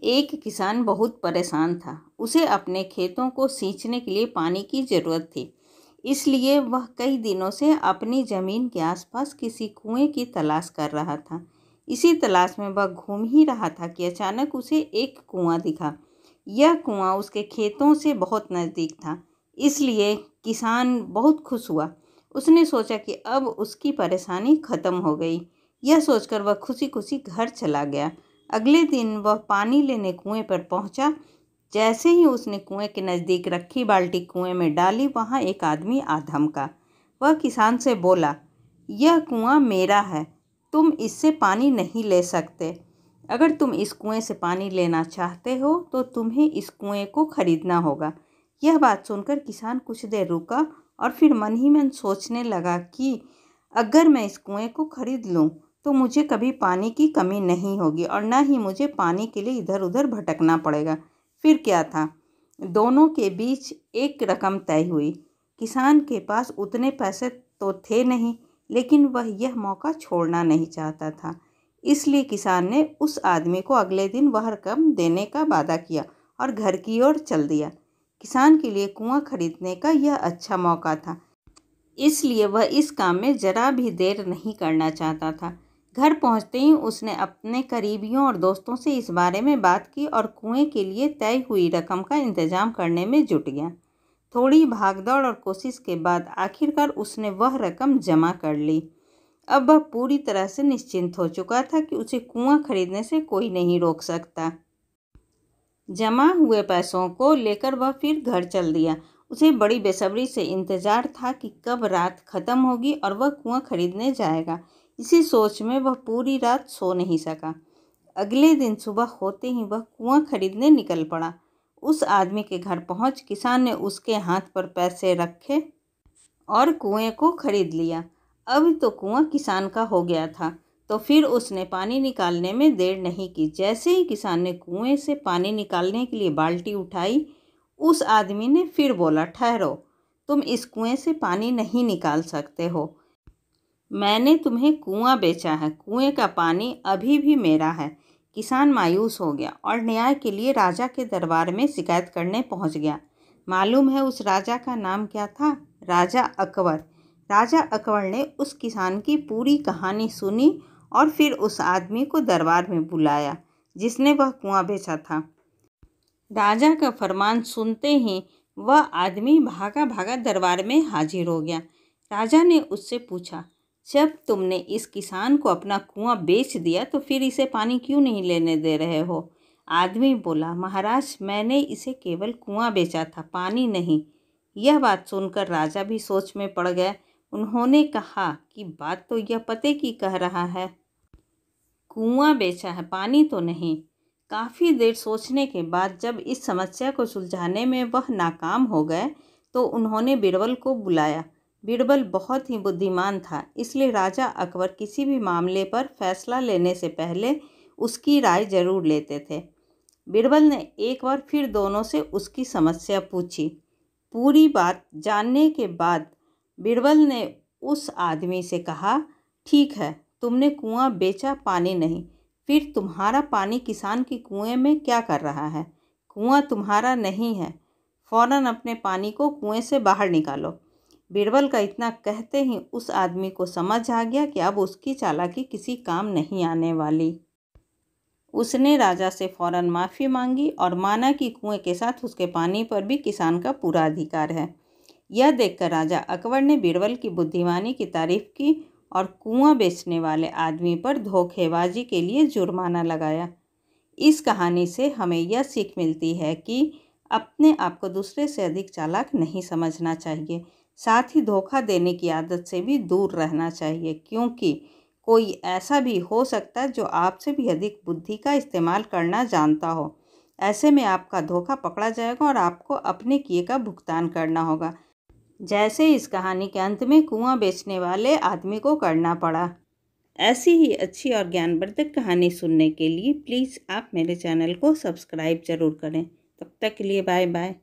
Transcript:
एक किसान बहुत परेशान था। उसे अपने खेतों को सींचने के लिए पानी की ज़रूरत थी। इसलिए वह कई दिनों से अपनी ज़मीन के आसपास किसी कुएं की तलाश कर रहा था। इसी तलाश में वह घूम ही रहा था कि अचानक उसे एक कुआं दिखा। यह कुआं उसके खेतों से बहुत नज़दीक था, इसलिए किसान बहुत खुश हुआ। उसने सोचा कि अब उसकी परेशानी ख़त्म हो गई। यह सोचकर वह खुशी खुशी घर चला गया। अगले दिन वह पानी लेने कुएं पर पहुंचा। जैसे ही उसने कुएं के नज़दीक रखी बाल्टी कुएं में डाली, वहां एक आदमी आ धमका। वह किसान से बोला, यह कुआं मेरा है, तुम इससे पानी नहीं ले सकते। अगर तुम इस कुएं से पानी लेना चाहते हो तो तुम्हें इस कुएं को खरीदना होगा। यह बात सुनकर किसान कुछ देर रुका और फिर मन ही मन सोचने लगा कि अगर मैं इस कुएं को खरीद लूं तो मुझे कभी पानी की कमी नहीं होगी और ना ही मुझे पानी के लिए इधर उधर भटकना पड़ेगा। फिर क्या था, दोनों के बीच एक रकम तय हुई। किसान के पास उतने पैसे तो थे नहीं, लेकिन वह यह मौका छोड़ना नहीं चाहता था। इसलिए किसान ने उस आदमी को अगले दिन वह रकम देने का वादा किया और घर की ओर चल दिया। किसान के लिए कुआं खरीदने का यह अच्छा मौका था, इसलिए वह इस काम में जरा भी देर नहीं करना चाहता था। घर पहुंचते ही उसने अपने करीबियों और दोस्तों से इस बारे में बात की और कुएं के लिए तय हुई रकम का इंतजाम करने में जुट गया। थोड़ी भागदौड़ और कोशिश के बाद आखिरकार उसने वह रकम जमा कर ली। अब वह पूरी तरह से निश्चिंत हो चुका था कि उसे कुआं खरीदने से कोई नहीं रोक सकता। जमा हुए पैसों को लेकर वह फिर घर चल दिया। उसे बड़ी बेसब्री से इंतजार था कि कब रात खत्म होगी और वह कुआं खरीदने जाएगा। इसी सोच में वह पूरी रात सो नहीं सका। अगले दिन सुबह होते ही वह कुआं खरीदने निकल पड़ा। उस आदमी के घर पहुंच किसान ने उसके हाथ पर पैसे रखे और कुएं को खरीद लिया। अब तो कुआं किसान का हो गया था, तो फिर उसने पानी निकालने में देर नहीं की। जैसे ही किसान ने कुएं से पानी निकालने के लिए बाल्टी उठाई, उस आदमी ने फिर बोला, ठहरो, तुम इस कुएं से पानी नहीं निकाल सकते हो। मैंने तुम्हें कुआं बेचा है, कुएं का पानी अभी भी मेरा है। किसान मायूस हो गया और न्याय के लिए राजा के दरबार में शिकायत करने पहुंच गया। मालूम है उस राजा का नाम क्या था? राजा अकबर। राजा अकबर ने उस किसान की पूरी कहानी सुनी और फिर उस आदमी को दरबार में बुलाया जिसने वह कुआं बेचा था। राजा का फरमान सुनते ही वह आदमी भागा भागा दरबार में हाजिर हो गया। राजा ने उससे पूछा, जब तुमने इस किसान को अपना कुआं बेच दिया तो फिर इसे पानी क्यों नहीं लेने दे रहे हो? आदमी बोला, महाराज, मैंने इसे केवल कुआं बेचा था, पानी नहीं। यह बात सुनकर राजा भी सोच में पड़ गए। उन्होंने कहा कि बात तो यह पते की कह रहा है, कुआं बेचा है, पानी तो नहीं। काफ़ी देर सोचने के बाद जब इस समस्या को सुलझाने में वह नाकाम हो गए तो उन्होंने बीरबल को बुलाया। बीरबल बहुत ही बुद्धिमान था, इसलिए राजा अकबर किसी भी मामले पर फैसला लेने से पहले उसकी राय जरूर लेते थे। बीरबल ने एक बार फिर दोनों से उसकी समस्या पूछी। पूरी बात जानने के बाद बीरबल ने उस आदमी से कहा, ठीक है, तुमने कुआं बेचा, पानी नहीं, फिर तुम्हारा पानी किसान के कुएं में क्या कर रहा है? कुआं तुम्हारा नहीं है, फौरन अपने पानी को कुएं से बाहर निकालो। बीरबल का इतना कहते ही उस आदमी को समझ आ गया कि अब उसकी चालाकी किसी काम नहीं आने वाली। उसने राजा से फौरन माफ़ी मांगी और माना कि कुएं के साथ उसके पानी पर भी किसान का पूरा अधिकार है। यह देखकर राजा अकबर ने बीरबल की बुद्धिमानी की तारीफ की और कुआं बेचने वाले आदमी पर धोखेबाजी के लिए जुर्माना लगाया। इस कहानी से हमें यह सीख मिलती है कि अपने आप को दूसरे से अधिक चालाक नहीं समझना चाहिए। साथ ही धोखा देने की आदत से भी दूर रहना चाहिए, क्योंकि कोई ऐसा भी हो सकता है जो आपसे भी अधिक बुद्धि का इस्तेमाल करना जानता हो। ऐसे में आपका धोखा पकड़ा जाएगा और आपको अपने किए का भुगतान करना होगा, जैसे इस कहानी के अंत में कुआं बेचने वाले आदमी को करना पड़ा। ऐसी ही अच्छी और ज्ञानवर्धक कहानी सुनने के लिए प्लीज़ आप मेरे चैनल को सब्सक्राइब ज़रूर करें। तब तक के लिए बाय बाय।